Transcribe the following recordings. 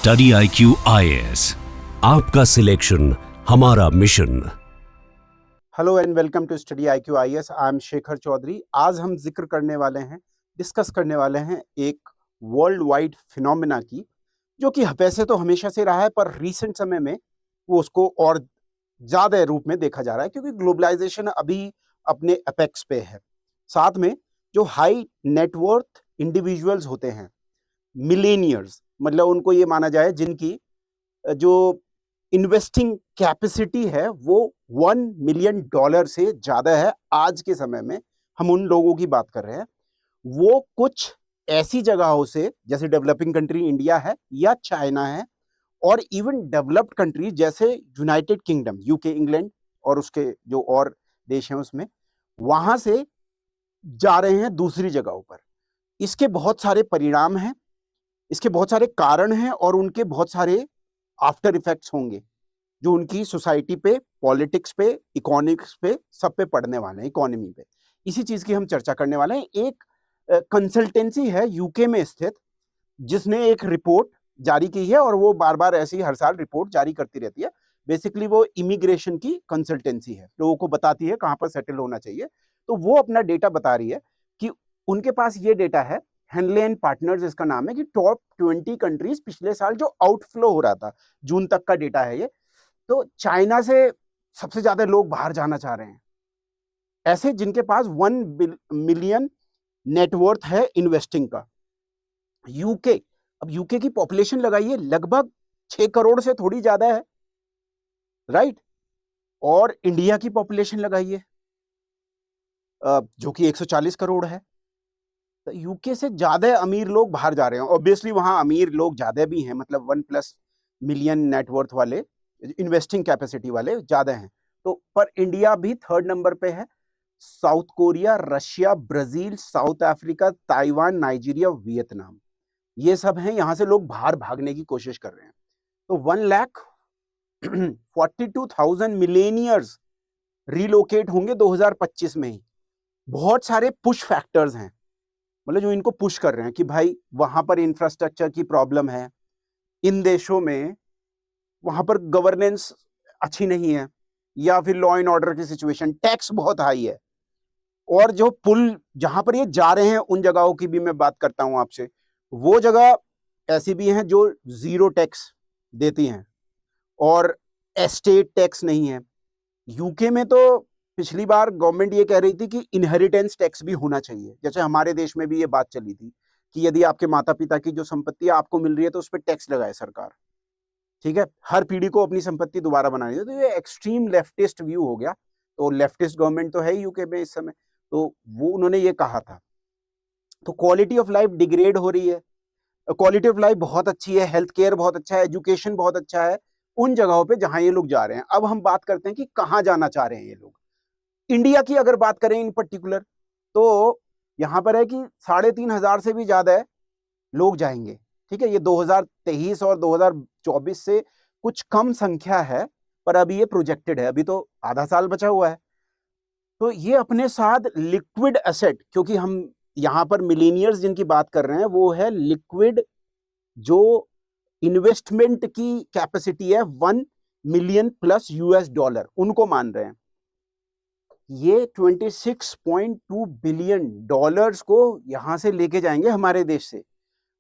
Study IQ IAS, आपका selection हमारा mission. Hello and welcome to study IQ IAS। I am Shekhar Chaudhary. आज हम discuss करने वाले हैं एक वर्ल्ड वाइड फिनोमिना की, जो कि वैसे तो हमेशा से रहा है, पर रीसेंट समय में वो उसको और ज्यादा रूप में देखा जा रहा है, क्योंकि ग्लोबलाइजेशन अभी अपने एपेक्स पे है। साथ में जो हाई नेटवर्थ इंडिविजुअल्स होते हैं, मिलेनियर्स, मतलब उनको ये माना जाए जिनकी जो इन्वेस्टिंग कैपेसिटी है वो $1 मिलियन से ज्यादा है आज के समय में, हम उन लोगों की बात कर रहे हैं। वो कुछ ऐसी जगहों से, जैसे डेवलपिंग कंट्री इंडिया है या चाइना है, और इवन डेवलप्ड कंट्री जैसे यूनाइटेड किंगडम, यूके, इंग्लैंड और उसके जो और देश हैं उसमें, वहां से जा रहे हैं दूसरी जगहों पर। इसके बहुत सारे परिणाम हैं, इसके बहुत सारे कारण हैं, और उनके बहुत सारे आफ्टर इफेक्ट्स होंगे जो उनकी सोसाइटी पे, पॉलिटिक्स पे, इकोनॉमिक्स पे, सब पे पड़ने वाले हैं, इकोनॉमी पे। इसी चीज की हम चर्चा करने वाले हैं। एक कंसल्टेंसी है यूके में स्थित, जिसने एक रिपोर्ट जारी की है, और वो बार बार ऐसी हर साल रिपोर्ट जारी करती रहती है। बेसिकली वो इमिग्रेशन की कंसल्टेंसी है, लोगों को बताती है कहां पर सेटल होना चाहिए। तो वो अपना डेटा बता रही है कि उनके पास ये डेटा है, हेनले एंड पार्टनर्स इसका नाम है, कि टॉप 20 कंट्रीज पिछले साल जो आउटफ्लो हो रहा था, जून तक का डेटा है ये। तो चाइना से सबसे ज्यादा लोग बाहर जाना चाह रहे हैं, ऐसे जिनके पास 1 मिलियन नेटवर्थ है इन्वेस्टिंग का। यूके, अब यूके की पॉपुलेशन लगाइए, लगभग 6 करोड़ से थोड़ी ज्यादा है, राइट। और इंडिया की पॉपुलेशन लगाइए जो कि 140 करोड़ है। तो यूके से ज्यादा अमीर लोग बाहर जा रहे हैं। ऑब्वियसली वहां अमीर लोग ज्यादा भी हैं, मतलब 1+ मिलियन नेटवर्थ वाले, इन्वेस्टिंग कैपेसिटी वाले ज्यादा हैं। तो पर इंडिया भी 3rd नंबर पे है। South Korea, Russia, Brazil, south Africa, Taiwan, Nigeria, Vietnam, ये सब हैं। यहां से लोग बाहर भागने की कोशिश कर रहे हैं। तो 1,42,000 मिलेनियर्स रिलोकेट होंगे 2025 में ही। बहुत सारे पुश फैक्टर्स हैं, मतलब जो इनको पुश कर रहे हैं कि भाई वहां पर इंफ्रास्ट्रक्चर की प्रॉब्लम है, इन देशों में वहां पर गवर्नेंस अच्छी नहीं है, या फिर लॉ एंड ऑर्डर की सिचुएशन, टैक्स बहुत हाई है। और जो पुल जहां पर ये जा रहे हैं, उन जगहों की भी मैं बात करता हूं आपसे। वो जगह ऐसी भी हैं जो 0 टैक्स देती हैं, और एस्टेट टैक्स नहीं है। यूके में तो पिछली बार गवर्नमेंट ये कह रही थी कि इनहेरिटेंस टैक्स भी होना चाहिए, जैसे हमारे देश में भी ये बात चली थी कि यदि आपके माता पिता की जो संपत्ति आपको मिल रही है तो उस पर टैक्स लगाए सरकार, ठीक है। हर पीढ़ी को अपनी संपत्ति दोबारा बनानी है। तो ये एक्सट्रीम लेफ्टिस्ट व्यू हो गया। तो लेफ्टिस्ट गवर्नमेंट तो है यूके में इस समय, तो वो उन्होंने ये कहा था। तो क्वालिटी ऑफ लाइफ डिग्रेड हो रही है। क्वालिटी ऑफ लाइफ बहुत अच्छी है, हेल्थ केयर बहुत अच्छा है, एजुकेशन बहुत अच्छा है उन जगहों पे जहां ये लोग जा रहे हैं। अब हम बात करते हैं कि कहां जाना चाह रहे हैं ये लोग। इंडिया की अगर बात करें इन पर्टिकुलर, तो यहां पर है कि 3,500 से भी ज्यादा लोग जाएंगे, ठीक है। ये 2023 और 2024 से कुछ कम संख्या है, पर अभी ये प्रोजेक्टेड है, अभी तो आधा साल बचा हुआ है। तो ये अपने साथ लिक्विड एसेट, क्योंकि हम यहां पर मिलेनियर्स जिनकी बात कर रहे हैं वो है लिक्विड, जो इन्वेस्टमेंट की कैपेसिटी है $1 मिलियन+, उनको मान रहे हैं। ये $26.2 बिलियन को यहां से लेके जाएंगे हमारे देश से।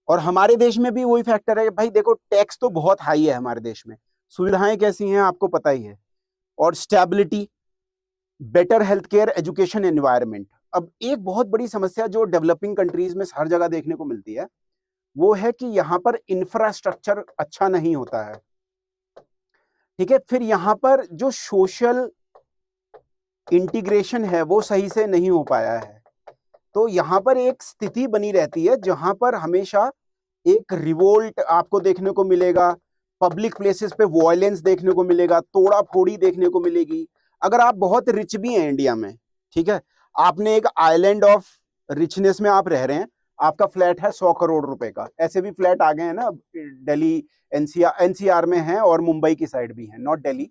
और हमारे देश में भी वही फैक्टर है कि भाई देखो, टैक्स तो बहुत हाई है हमारे देश में, सुविधाएं कैसी हैं आपको पता ही है, और stability, better health care, education, environment. अब एक बहुत बड़ी समस्या जो डेवलपिंग कंट्रीज में हर जगह देखने को मिलती है, वो है कि यहां पर इंफ्रास्ट्रक्चर अच्छा नहीं होता है, ठीक है। फिर यहां पर जो सोशल इंटीग्रेशन है वो सही से नहीं हो पाया है। तो यहां पर एक स्थिति बनी रहती है जहां पर हमेशा एक रिवोल्ट आपको देखने को मिलेगा, पब्लिक प्लेसेस पे वॉयलेंस देखने को मिलेगा, तोड़ा फोड़ी देखने को मिलेगी। अगर आप बहुत रिच भी हैं इंडिया में, ठीक है, आपने एक आइलैंड ऑफ रिचनेस में आप रह रहे हैं, आपका फ्लैट है 100 करोड़ रुपए का, ऐसे भी फ्लैट आ गए हैं ना, दिल्ली एनसीआर में है, और मुंबई की साइड भी है, नॉट दिल्ली,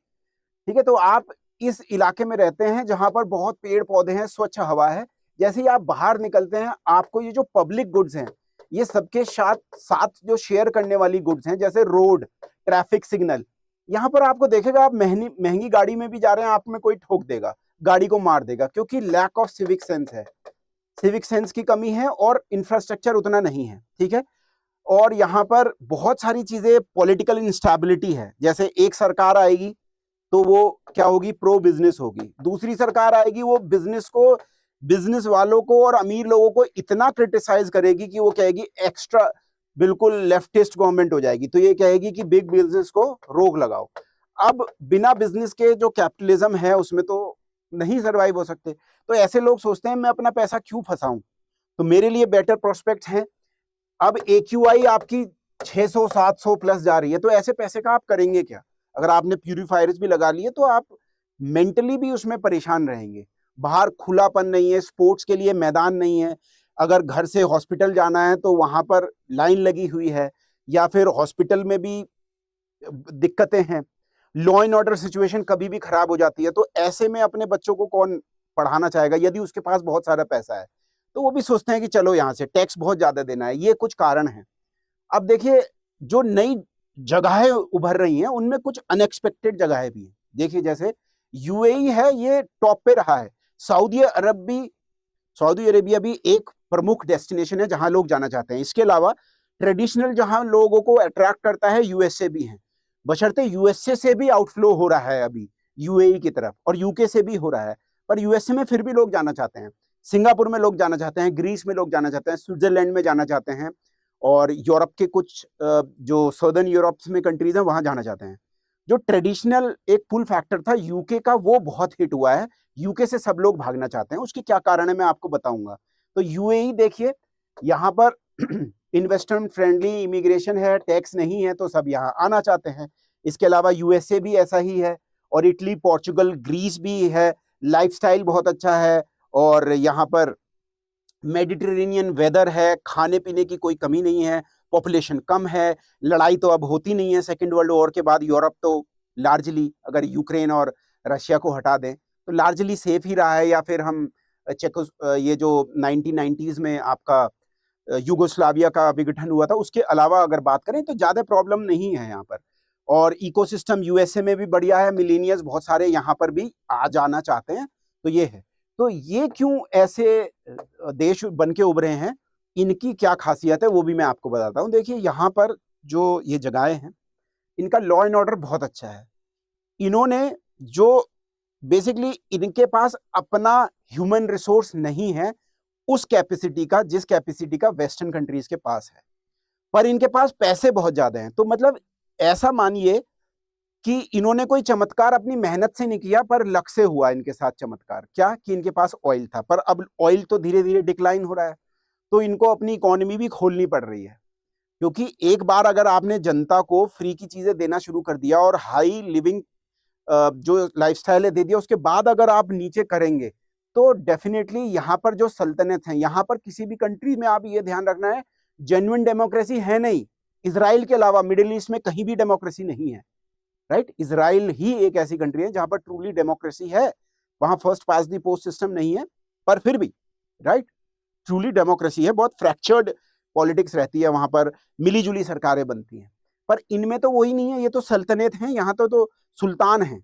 ठीक है। तो आप इस इलाके में रहते हैं जहां पर बहुत पेड़ पौधे हैं, स्वच्छ हवा है। जैसे ही आप बाहर निकलते हैं, आपको ये जो पब्लिक गुड्स हैं, ये सबके साथ साथ जो शेयर करने वाली गुड्स हैं, जैसे रोड, ट्रैफिक सिग्नल, यहाँ पर आपको देखेगा आप महंगी गाड़ी में भी जा रहे हैं, आप में कोई ठोक देगा, गाड़ी को मार देगा, क्योंकि लैक ऑफ सिविक सेंस है, सिविक सेंस की कमी है और इंफ्रास्ट्रक्चर उतना नहीं है, ठीक है। और यहाँ पर बहुत सारी चीजें, पॉलिटिकल इंस्टेबिलिटी है, जैसे एक सरकार आएगी तो वो क्या होगी, प्रो बिजनेस होगी, दूसरी सरकार आएगी वो बिजनेस वालों को और अमीर लोगों को इतना क्रिटिसाइज करेगी कि वो कहेगी एक्स्ट्रा बिल्कुल लेफ्टिस्ट गवर्नमेंट हो जाएगी, तो ये कहेगी कि बिग बिजनेस को रोक लगाओ। अब बिना बिजनेस के जो कैपिटलिज्म है उसमें तो नहीं सर्वाइव हो सकते, तो ऐसे लोग सोचते हैं मैं अपना पैसा क्यों फंसाऊं, तो मेरे लिए बेटर प्रोस्पेक्ट्स हैं। अब AQI आपकी 600-700 प्लस जा रही है, तो ऐसे पैसे का आप करेंगे क्या? अगर आपने प्यूरिफायर्स भी लगा लिए तो आप मेंटली भी उसमें परेशान रहेंगे, बाहर खुलापन नहीं है, स्पोर्ट्स के लिए मैदान नहीं है, अगर घर से हॉस्पिटल जाना है तो वहां पर लाइन लगी हुई है, या फिर हॉस्पिटल में भी दिक्कतें हैं, लॉ एंड ऑर्डर सिचुएशन कभी भी खराब हो जाती है, तो ऐसे में अपने बच्चों को कौन पढ़ाना चाहेगा? यदि उसके पास बहुत सारा पैसा है तो वो भी सोचते हैं कि चलो यहाँ से टैक्स बहुत ज्यादा देना है, ये कुछ कारण है। अब देखिए जो नई जगहें उभर रही हैं उनमें कुछ अनएक्सपेक्टेड जगहें भी हैं, देखिए जैसे UAE है, ये टॉप पे रहा है, सऊदी अरेबिया भी एक प्रमुख डेस्टिनेशन है जहां लोग जाना चाहते हैं। इसके अलावा ट्रेडिशनल जहां लोगों को अट्रैक्ट करता है USA भी है, बशर्ते USA से भी आउटफ्लो हो रहा है अभी UAE की तरफ, और UK से भी हो रहा है, पर USA में फिर भी लोग जाना चाहते हैं, सिंगापुर में लोग जाना चाहते हैं, ग्रीस में लोग जाना चाहते हैं, स्विट्जरलैंड में जाना चाहते हैं, और यूरोप के कुछ जो सदर्न यूरोप में कंट्रीज हैं वहां जाना चाहते हैं। जो ट्रेडिशनल एक पुल फैक्टर था UK का, वो बहुत हिट हुआ है, UK से सब लोग भागना चाहते हैं, उसके क्या कारण है मैं आपको बताऊंगा। तो UAE देखिए, यहाँ पर इन्वेस्टमेंट फ्रेंडली इमिग्रेशन है, टैक्स नहीं है, तो सब यहाँ आना चाहते हैं। इसके अलावा USA भी ऐसा ही है, और इटली, पोर्चुगल, ग्रीस भी है, लाइफस्टाइल बहुत अच्छा है, और यहाँ पर मेडिटेरेनियन वेदर है, खाने पीने की कोई कमी नहीं है, पॉपुलेशन कम है, लड़ाई तो अब होती नहीं है सेकेंड वर्ल्ड वॉर के बाद। यूरोप तो लार्जली, अगर यूक्रेन और रशिया को हटा दें तो लार्जली सेफ ही रहा है, या फिर हम ये जो 1990s में आपका यूगोस्लाविया का विघटन हुआ था, उसके अलावा अगर बात करें तो ज्यादा प्रॉब्लम नहीं है यहाँ पर। और इकोसिस्टम USA में भी बढ़िया है, मिलेनियर्स बहुत सारे यहाँ पर भी आ जाना चाहते हैं, तो ये है। तो ये क्यों ऐसे देश बन के उभरे हैं, इनकी क्या खासियत है वो भी मैं आपको बताता हूँ। देखिए यहाँ पर जो ये जगहें हैं, इनका लॉ एंड ऑर्डर बहुत अच्छा है। इन्होंने जो बेसिकली, इनके पास अपना ह्यूमन रिसोर्स नहीं है उस कैपेसिटी का, जिस कैपेसिटी का वेस्टर्न कंट्रीज के पास है, पर इनके पास पैसे बहुत ज्यादा हैं। तो मतलब ऐसा मानिए कि इन्होंने कोई चमत्कार अपनी मेहनत से नहीं किया, पर लक से हुआ इनके साथ चमत्कार। क्या कि इनके पास ऑयल था, पर अब ऑयल तो धीरे धीरे डिक्लाइन हो रहा है, तो इनको अपनी इकोनॉमी भी खोलनी पड़ रही है, क्योंकि एक बार अगर आपने जनता को फ्री की चीजें देना शुरू कर दिया और हाई लिविंग जो लाइफस्टाइल है दे दिया, उसके बाद अगर आप नीचे करेंगे तो डेफिनेटली यहाँ पर जो सल्तनत है, यहाँ पर किसी भी कंट्री में आप ये ध्यान रखना है, जेन्युइन डेमोक्रेसी है नहीं। इजराइल के अलावा मिडिल ईस्ट में कहीं भी डेमोक्रेसी नहीं है, राइट। इजराइल ही एक ऐसी कंट्री है जहां पर ट्रूली डेमोक्रेसी है, वहां first past the post system नहीं है, पर फिर भी राइट ट्रूली डेमोक्रेसी है। बहुत फ्रैक्चर्ड पॉलिटिक्स रहती है वहां पर, मिली जुली सरकारें बनती हैं, पर इनमें तो वही नहीं है, ये तो सल्तनत है, यहाँ तो सुल्तान है,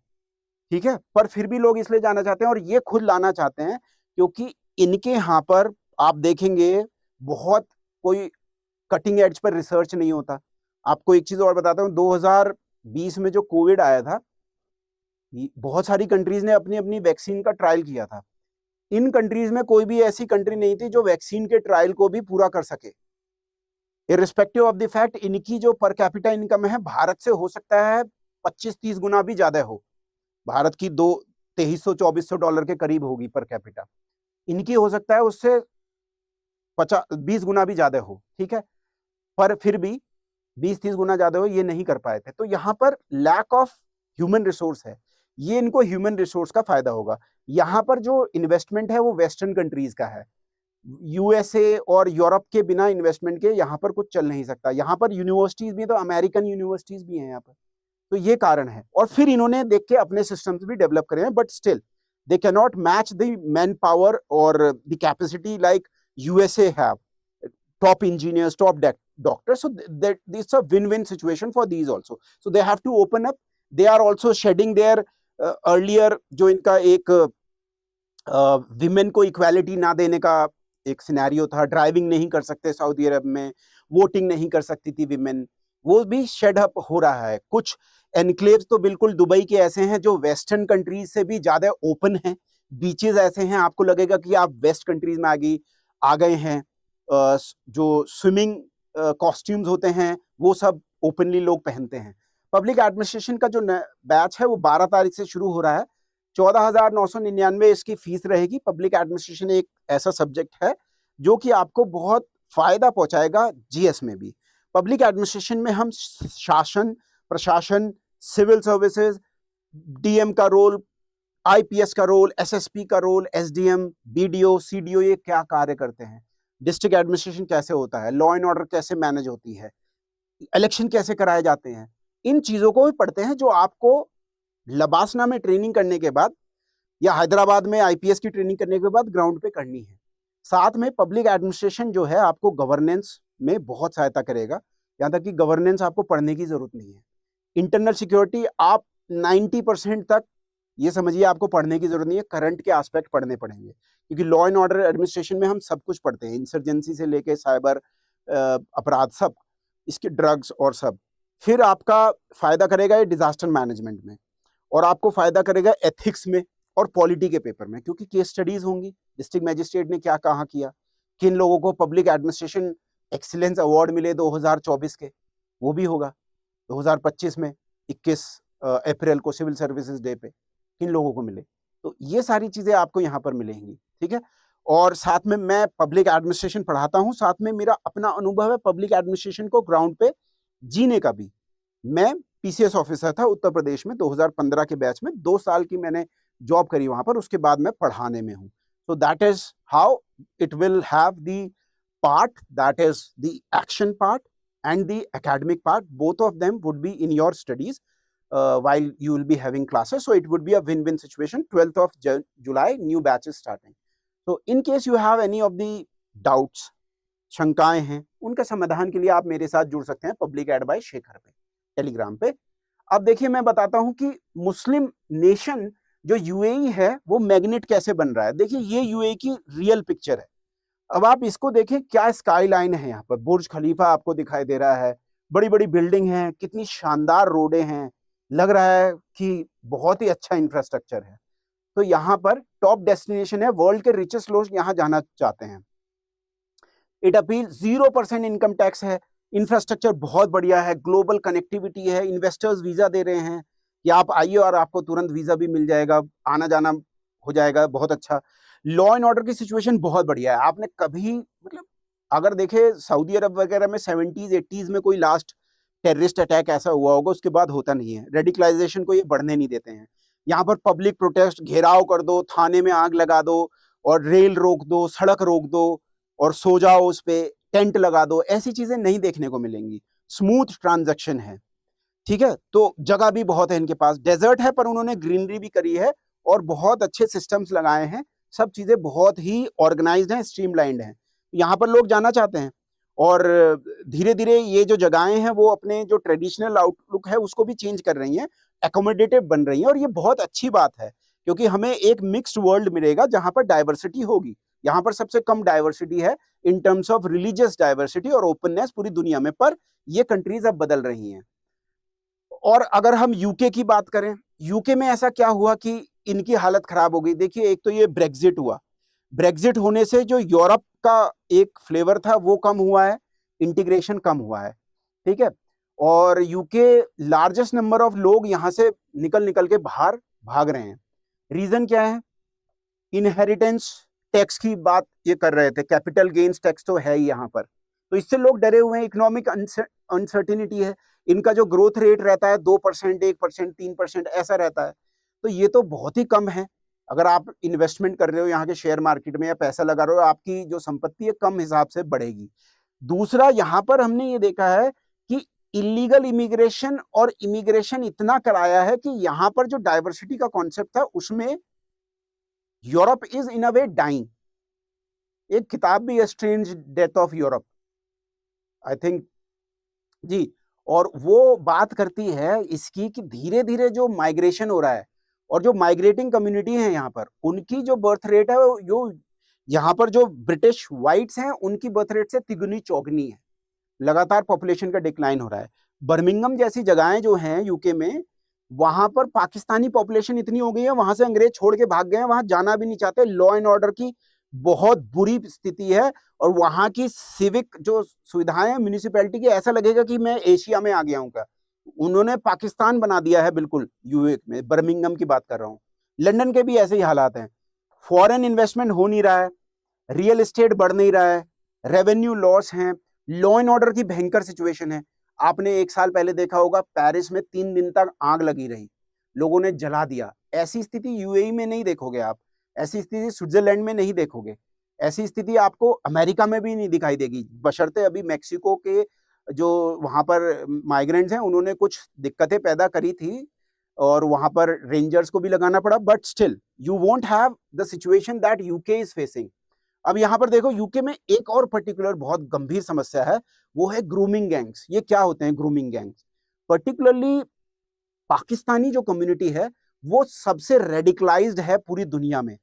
ठीक है। पर फिर भी लोग इसलिए जाना चाहते हैं और ये खुद लाना चाहते हैं, क्योंकि इनके यहाँ पर आप देखेंगे बहुत कोई कटिंग एज पर रिसर्च नहीं होता। आपको एक चीज और बताता हूँ, 2020 में जो कोविड आया था, बहुत सारी कंट्रीज ने अपनी अपनी वैक्सीन का ट्रायल किया था। इन कंट्रीज में कोई भी ऐसी कंट्री नहीं थी जो वैक्सीन के ट्रायल को भी पूरा कर सके, इररिस्पेक्टिव ऑफ द फैक्ट इनकी जो पर कैपिटा इनकम है भारत से हो सकता है 25-30 गुना भी ज्यादा हो। भारत की $2300-2400 के करीब होगी पर कैपिटा, इनकी हो सकता है उससे 20 गुना भी ज्यादा हो, ठीक है, पर फिर भी 20-30 गुना ज्यादा हो, ये नहीं कर पाए थे। तो यहाँ पर लैक ऑफ ह्यूमन रिसोर्स है, ये इनको ह्यूमन रिसोर्स का फायदा होगा। यहाँ पर जो इन्वेस्टमेंट है वो वेस्टर्न कंट्रीज का है, USA और यूरोप के बिना इन्वेस्टमेंट के यहाँ पर कुछ चल नहीं सकता। यहाँ पर यूनिवर्सिटीज भी, तो अमेरिकन यूनिवर्सिटीज भी हैं यहाँ पर, तो ये कारण है। और फिर इन्होंने देख के अपने सिस्टम्स भी डेवलप करे हैं, but still they can not match the man power और the capacity like USA have. top engineers, top doctors. So that it's a win-win situation for these also. So they have to open up. They are also shedding their earlier जो इनका एक women को equality ना देने का एक scenario था, driving नहीं कर सकते सऊदी अरब में, वोटिंग नहीं कर सकती थी विमेन, वो भी शेड अप हो रहा है। कुछ एनक्लेव्स तो बिल्कुल दुबई के ऐसे हैं जो वेस्टर्न कंट्रीज से भी ज्यादा ओपन हैं, बीचेस ऐसे हैं आपको लगेगा कि आप वेस्ट कंट्रीज में आ गए हैं। जो स्विमिंग कॉस्ट्यूम्स होते हैं वो सब ओपनली लोग पहनते हैं। पब्लिक एडमिनिस्ट्रेशन का जो बैच है वो 12 तारीख से शुरू हो रहा है। 14,999 इसकी फीस रहेगी। पब्लिक एडमिनिस्ट्रेशन एक ऐसा सब्जेक्ट है जो कि आपको बहुत फायदा पहुंचाएगा जीएस में भी। पब्लिक एडमिनिस्ट्रेशन में हम शासन, प्रशासन, सिविल सर्विसेज, डीएम का रोल, आईपीएस का रोल, एसएसपी का रोल, एसडीएम, बीडीओ, सीडीओ, ये क्या कार्य करते हैं, डिस्ट्रिक्ट एडमिनिस्ट्रेशन कैसे होता है, लॉ एंड ऑर्डर कैसे मैनेज होती है, इलेक्शन कैसे कराए जाते हैं, इन चीजों को भी पढ़ते हैं जो आपको लबासना में ट्रेनिंग करने के बाद या हैदराबाद में आईपीएस की ट्रेनिंग करने के बाद ग्राउंड पे करनी है। साथ में पब्लिक एडमिनिस्ट्रेशन जो है आपको गवर्नेंस में बहुत सहायता करेगा, यहाँ तक कि गवर्नेंस आपको पढ़ने की जरूरत नहीं है। इंटरनल सिक्योरिटी आप 90% तक ये समझिए आपको पढ़ने की जरूरत नहीं है, करंट के एस्पेक्ट पढ़ने पड़ेंगे, क्योंकि लॉ एंड ऑर्डर एडमिनिस्ट्रेशन में हम सब कुछ पढ़ते हैं, इंसर्जेंसी से लेके साइबर अपराध, सब इसके ड्रग्स और सब। फिर आपका फायदा करेगा ये डिजास्टर मैनेजमेंट में, और आपको फायदा करेगा एथिक्स में और पॉलिटी के पेपर में, क्योंकि केस स्टडीज होंगी, डिस्ट्रिक्ट मैजिस्ट्रेट ने क्या कहा किया, किन लोगों को पब्लिक एडमिनिस्ट्रेशन एक्सीलेंस अवार्ड मिले 2024 के, वो भी होगा 2025 में 21 अप्रैल को सिविल सर्विसेज डे पे किन लोगों को मिले। तो ये सारी चीजें आपको यहाँ पर मिलेंगी, ठीक है। और साथ में मैं पब्लिक एडमिनिस्ट्रेशन पढ़ाता हूँ, साथ में मेरा अपना अनुभव है पब्लिक एडमिनिस्ट्रेशन को ग्राउंड पे जीने का भी। मैं पीसीएस ऑफिसर था उत्तर प्रदेश में 2015 के बैच में, 2 साल की मैंने जॉब करी वहां पर, उसके बाद मैं पढ़ाने में हूँ। सो that is how it will have the part, that is the action part and the academic part, both of them would be in your studies while you will be having classes. So it would be a win-win situation. 12th of July, new batch is starting. So in case you have any of the doubts, शंकाएं हैं, उनका समाधान के लिए आप मेरे साथ जुड़ सकते हैं पब्लिक एड बाय शेखर पे, टेलीग्राम पे। अब देखिए मैं बताता हूं कि मुस्लिम नेशन जो यूएई है वो मैग्नेट कैसे बन रहा है। देखिए ये यूएई की रियल पिक्चर है। अब आप इसको देखें, क्या स्काई लाइन है, यहाँ पर बुर्ज खलीफा आपको दिखाई दे रहा है, बड़ी बड़ी बिल्डिंग हैं, कितनी शानदार रोडें हैं, लग रहा है कि बहुत ही अच्छा इंफ्रास्ट्रक्चर है। तो यहाँ पर टॉप डेस्टिनेशन है, वर्ल्ड के रिचेस्ट लोग यहाँ जाना चाहते हैं। इट अपील 0% इनकम टैक्स है, इंफ्रास्ट्रक्चर बहुत बढ़िया है, ग्लोबल कनेक्टिविटी है, इन्वेस्टर्स वीजा दे रहे हैं कि आप आइए और आपको तुरंत वीजा भी मिल जाएगा, आना जाना हो जाएगा, बहुत अच्छा। लॉ एंड ऑर्डर की सिचुएशन बहुत बढ़िया है। आपने कभी मतलब अगर देखे सऊदी अरब वगैरह में 70s 80s में कोई लास्ट टेररिस्ट अटैक ऐसा हुआ होगा, उसके बाद होता नहीं है। रेडिकलाइजेशन को ये बढ़ने नहीं देते हैं। यहाँ पर पब्लिक प्रोटेस्ट, घेराव कर दो, थाने में आग लगा दो और रेल रोक दो, सड़क रोक दो और सो जाओ उस पे, टेंट लगा दो, ऐसी चीजें नहीं देखने को मिलेंगी। स्मूथ ट्रांजैक्शन है, ठीक है। तो जगह भी बहुत है इनके पास, डेजर्ट है पर उन्होंने ग्रीनरी भी करी है और बहुत अच्छे सिस्टम्स लगाए हैं, सब चीजें बहुत ही ऑर्गेनाइज्ड हैं, स्ट्रीमलाइंड हैं। यहाँ पर लोग जाना चाहते हैं और धीरे धीरे ये जो जगहें हैं वो अपने जो ट्रेडिशनल आउटलुक है उसको भी चेंज कर रही हैं, एकोमोडेटिव बन रही हैं, और ये बहुत अच्छी बात है क्योंकि हमें एक मिक्स्ड वर्ल्ड मिलेगा जहां पर डाइवर्सिटी होगी। यहाँ पर सबसे कम डाइवर्सिटी है in terms of religious diversity और ओपननेस पूरी दुनिया में, पर ये कंट्रीज अब बदल रही हैं। और अगर हम यूके की बात करें, यूके में ऐसा क्या हुआ कि इनकी हालत खराब हो गई। देखिए एक तो ये ब्रेग्जिट हुआ, ब्रेग्जिट होने से जो यूरोप का एक फ्लेवर था वो कम हुआ है, इंटीग्रेशन कम हुआ है, ठीक है। और यूके लार्जेस्ट नंबर ऑफ लोग यहां से निकल के बाहर भाग रहे हैं। रीजन क्या है? इनहेरिटेंस टैक्स की बात ये कर रहे थे, कैपिटल गेन्स टैक्स तो है ही यहाँ पर, तो इससे लोग डरे हुए हैं। इकोनॉमिक अनसर्टिनिटी है, इनका जो ग्रोथ रेट रहता है 2%, 1%, 3% ऐसा रहता है, तो ये तो बहुत ही कम है। अगर आप इन्वेस्टमेंट कर रहे हो यहाँ के शेयर मार्केट में या पैसा लगा रहे हो, आपकी जो संपत्ति है कम हिसाब से बढ़ेगी। दूसरा, यहाँ पर हमने ये देखा है कि इलीगल इमिग्रेशन और इमिग्रेशन इतना कराया है कि यहाँ पर जो डाइवर्सिटी का कॉन्सेप्ट था उसमें Europe is in a way dying. एक किताब भी है, strange death of Europe, I think जी। और वो बात करती है इसकी कि धीरे धीरे जो माइग्रेशन हो रहा है और जो माइग्रेटिंग कम्युनिटी है यहाँ पर, उनकी जो बर्थ रेट है वो जो यहाँ पर जो ब्रिटिश वाइट्स हैं उनकी बर्थ रेट से तिगुनी चौगुनी है। लगातार पॉपुलेशन का डिक्लाइन हो रहा है। बर्मिंघम जैसी जगहें जो हैं यूके में, वहां पर पाकिस्तानी पॉपुलेशन इतनी हो गई है, वहां से अंग्रेज छोड़ के भाग गए हैं, वहां जाना भी नहीं चाहते। लॉ एंड ऑर्डर की बहुत बुरी स्थिति है और वहां की सिविक जो सुविधाएं हैं म्यूनिसिपैलिटी की, ऐसा लगेगा कि मैं एशिया में आ गया हूं का। उन्होंने पाकिस्तान बना दिया है बिल्कुल यूके में। बर्मिंघम की बात कर रहा हूँ। लंदन के भी ऐसे ही हालात हैं। फॉरेन इन्वेस्टमेंट हो नहीं रहा है, रियल एस्टेट बढ़ नहीं रहा है, रेवेन्यू लॉस है, लॉ एंड ऑर्डर की भयंकर सिचुएशन है। आपने 1 साल पहले देखा होगा पेरिस में 3 दिन तक आग लगी रही, लोगों ने जला दिया। ऐसी स्थिति यूएई में नहीं देखोगे आप, ऐसी स्थिति स्विट्जरलैंड में नहीं देखोगे, ऐसी स्थिति आपको अमेरिका में भी नहीं दिखाई देगी। बशर्ते अभी मेक्सिको के जो वहां पर माइग्रेंट्स हैं उन्होंने कुछ दिक्कतें पैदा करी थी और वहां पर रेंजर्स को भी लगाना पड़ा, but still you won't have the situation that UK is facing. अब यहाँ पर देखो यूके में एक और पर्टिकुलर बहुत गंभीर समस्या है, वो है ग्रूमिंग गैंग्स। ये क्या होते हैं ग्रूमिंग गैंग्स? पर्टिकुलरली पाकिस्तानी जो कम्युनिटी है वो सबसे रेडिकलाइज्ड है पूरी दुनिया में,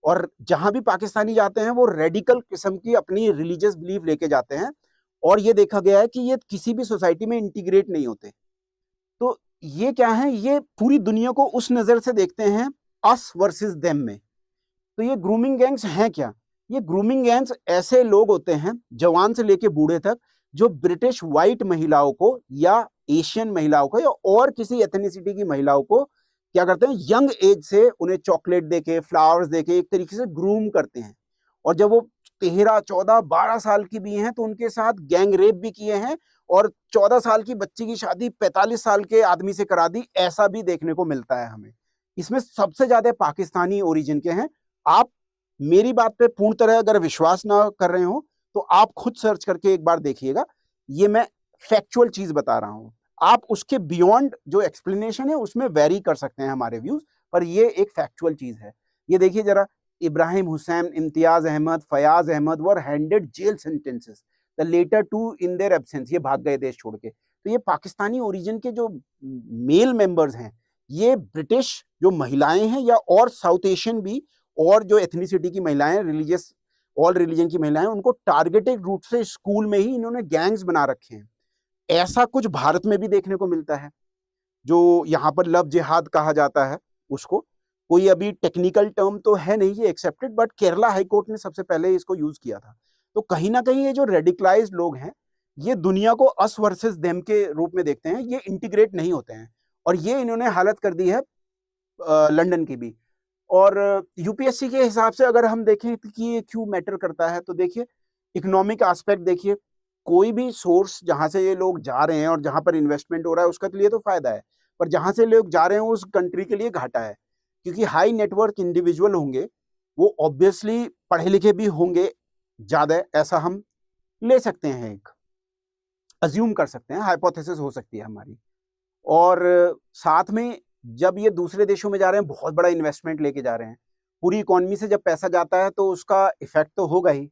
और जहां भी पाकिस्तानी जाते हैं वो रेडिकल किस्म की अपनी रिलीजियस बिलीफ लेके जाते हैं, और ये देखा गया है कि ये किसी भी सोसाइटी में इंटीग्रेट नहीं होते। तो ये क्या है, ये पूरी दुनिया को उस नजर से देखते हैं, अस वर्सेस देम में। तो ये ग्रूमिंग गैंग्स हैं क्या? ये ग्रूमिंग गैंग्स ऐसे लोग होते हैं, जवान से लेके बूढ़े तक, जो ब्रिटिश व्हाइट महिलाओं को या एशियन महिलाओं को या और किसी एथनिसिटी की महिलाओं को क्या करते हैं, यंग एज से उन्हें चॉकलेट देके, फ्लावर्स देके एक तरीके से ग्रूम करते हैं। और जब वो 13, 14, 12 साल की भी हैं तो उनके साथ गैंग रेप भी किए हैं, और 14 साल की बच्ची की शादी 45 साल के आदमी से करा दी, ऐसा भी देखने को मिलता है हमें। इसमें सबसे ज्यादा पाकिस्तानी ओरिजिन के हैं। आप मेरी बात पे पूर्ण तरह अगर विश्वास ना कर रहे हो तो आप खुद सर्च करके एक बार देखिएगा। ये मैं फैक्चुअल चीज बता रहा हूं। आप उसके बियॉन्ड जो एक्सप्लेनेशन है उसमें वेरी कर सकते हैं हमारे व्यूज, पर ये एक फैक्चुअल चीज है। ये देखिए जरा, Ibrahim Hussain, Imtiaz Ahmed, Fayaz Ahmed were handed jail sentences, the latter two in their absence. ये भाग गए देश छोड़ के। तो ये पाकिस्तानी ओरिजिन के जो मेल मेंबर्स हैं, ये ब्रिटिश जो महिलाएं हैं या और साउथ एशियन भी और जो एथनिसिटी की महिलाएं, रिलीजियस ऑल रिलीजन की महिलाएं, उनको टारगेटेड रूप से स्कूल में ही इन्होंने गैंग्स बना रखे हैं। ऐसा कुछ भारत में भी देखने को मिलता है, जो यहाँ पर लव जिहाद कहा जाता है उसको। कोई अभी टेक्निकल टर्म तो है नहीं ये accepted, but Kerala high court ने सबसे पहले इसको यूज किया था। तो कहीं ना कहीं ये जो रेडिकलाइज्ड लोग हैं, ये दुनिया को अस वर्सेस देम के रूप में देखते हैं, ये इंटीग्रेट नहीं होते हैं, और ये इन्होंने हालत कर दी है लंदन की भी। और यूपीएससी के हिसाब से अगर हम देखें कि ये क्यों मैटर करता है, तो देखिए इकोनॉमिक एस्पेक्ट देखिए। कोई भी सोर्स जहां से ये लोग जा रहे हैं और जहां पर इन्वेस्टमेंट हो रहा है उसका लिए तो फायदा है, पर जहां से लोग जा रहे हैं उस कंट्री के लिए घाटा है, क्योंकि हाई नेटवर्क इंडिविजुअल होंगे, वो ऑब्वियसली पढ़े लिखे भी होंगे ज्यादा, ऐसा हम ले सकते हैं, एक अज्यूम कर सकते हैं, हाइपोथेसिस हो सकती है हमारी। और साथ में जब ये दूसरे देशों में जा रहे हैं, बहुत बड़ा इन्वेस्टमेंट लेके जा रहे हैं, पूरी इकोनॉमी से जब पैसा जाता है तो उसका इफेक्ट तो होगा ही।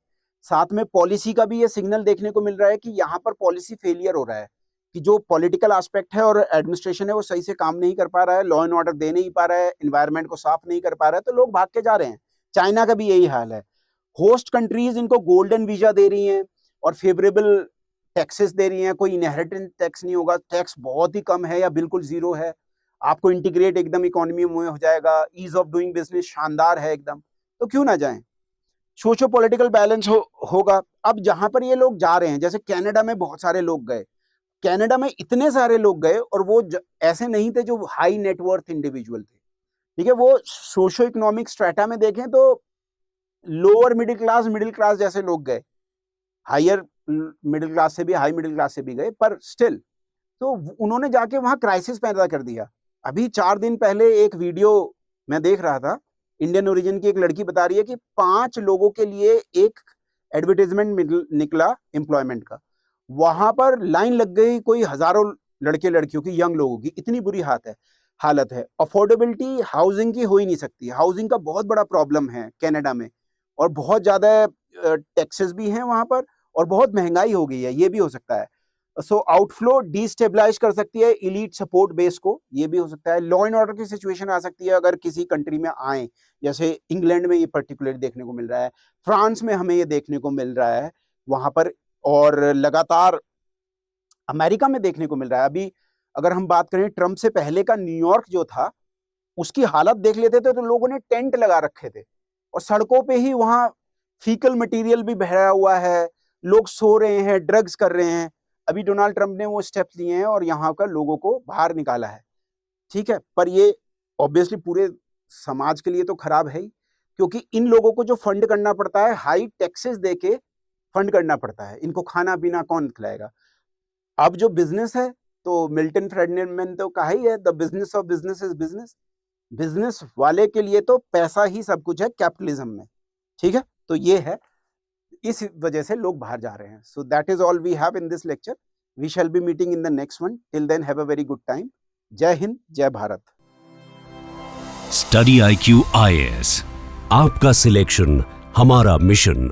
साथ में पॉलिसी का भी ये सिग्नल देखने को मिल रहा है कि यहाँ पर पॉलिसी फेलियर हो रहा है, कि जो पॉलिटिकल एस्पेक्ट है और एडमिनिस्ट्रेशन है वो सही से काम नहीं कर पा रहा है, लॉ एंड ऑर्डर दे नहीं पा रहा है, एनवायरनमेंट को साफ नहीं कर पा रहा है, तो लोग भाग के जा रहे हैं। चाइना का भी यही हाल है। होस्ट कंट्रीज इनको गोल्डन वीजा दे रही हैं और फेवरेबल टैक्सेस दे रही हैं, कोई इनहेरिटेंस टैक्स नहीं होगा, टैक्स बहुत ही कम है या बिल्कुल जीरो है, आपको इंटीग्रेट एकदम इकोनॉमी में हो जाएगा, ईज ऑफ डूइंग बिजनेस शानदार है एकदम, तो क्यों ना जाएं। सोशो पॉलिटिकल बैलेंस होगा। अब जहां पर ये लोग जा रहे हैं, जैसे कनाडा में बहुत सारे लोग गए, कनाडा में इतने सारे लोग गए और वो ऐसे नहीं थे जो हाई नेटवर्थ इंडिविजुअल थे, ठीक है, वो सोशो इकोनॉमिक स्ट्रेटा में देखें तो लोअर मिडिल क्लास जैसे लोग गए, हायर मिडिल क्लास से भी, हाई मिडिल क्लास से भी गए, पर स्टिल तो उन्होंने जाके वहां क्राइसिस पैदा कर दिया। अभी 4 दिन पहले एक वीडियो मैं देख रहा था, इंडियन ओरिजिन की एक लड़की बता रही है कि 5 लोगों के लिए एक एडवर्टाइजमेंट निकला एम्प्लॉयमेंट का, वहां पर लाइन लग गई कोई हजारों लड़के लड़कियों की, यंग लोगों की, इतनी बुरी हालत है। अफोर्डेबिलिटी हाउसिंग की हो ही नहीं सकती, हाउसिंग का बहुत बड़ा प्रॉब्लम है कनाडा में, और बहुत ज्यादा टैक्सेस भी हैं वहां पर, और बहुत महंगाई हो गई है, ये भी हो सकता है। सो आउटफ्लो डिस्टेबलाइज कर सकती है इलीट सपोर्ट बेस को, ये भी हो सकता है। लॉ एंड ऑर्डर की सिचुएशन आ सकती है अगर किसी कंट्री में आए, जैसे इंग्लैंड में ये पर्टिकुलर देखने को मिल रहा है, फ्रांस में हमें ये देखने को मिल रहा है वहां पर, और लगातार अमेरिका में देखने को मिल रहा है। अभी अगर हम बात करें ट्रंप से पहले का न्यूयॉर्क जो था, उसकी हालत देख लेते थे तो लोगों ने टेंट लगा रखे थे और सड़कों पे ही वहां फीकल मटेरियल भी बहरा हुआ है, लोग सो रहे हैं, ड्रग्स कर रहे हैं। अभी डोनाल्ड ट्रंप ने वो स्टेप्स लिए हैं और यहाँ का लोगों को बाहर निकाला है, ठीक है। पर ये ऑब्वियसली पूरे समाज के लिए तो खराब है ही, क्योंकि इन लोगों को जो फंड करना पड़ता है, हाई टैक्सेस देके फंड करना पड़ता है, इनको खाना पीना कौन खिलाएगा। अब जो बिजनेस है, तो मिल्टन फ्रीडमैन ने तो कहा ही है, the business of business is business. Business वाले के लिए तो पैसा ही सब कुछ है कैपिटलिज्म में, ठीक है। तो ये है, इस वजह से लोग बाहर जा रहे हैं। So that is all we have in this lecture. We shall be meeting in the next one. Till then have a very good time. जय हिंद, जय भारत। स्टडी IQ IAS, आपका सिलेक्शन हमारा मिशन।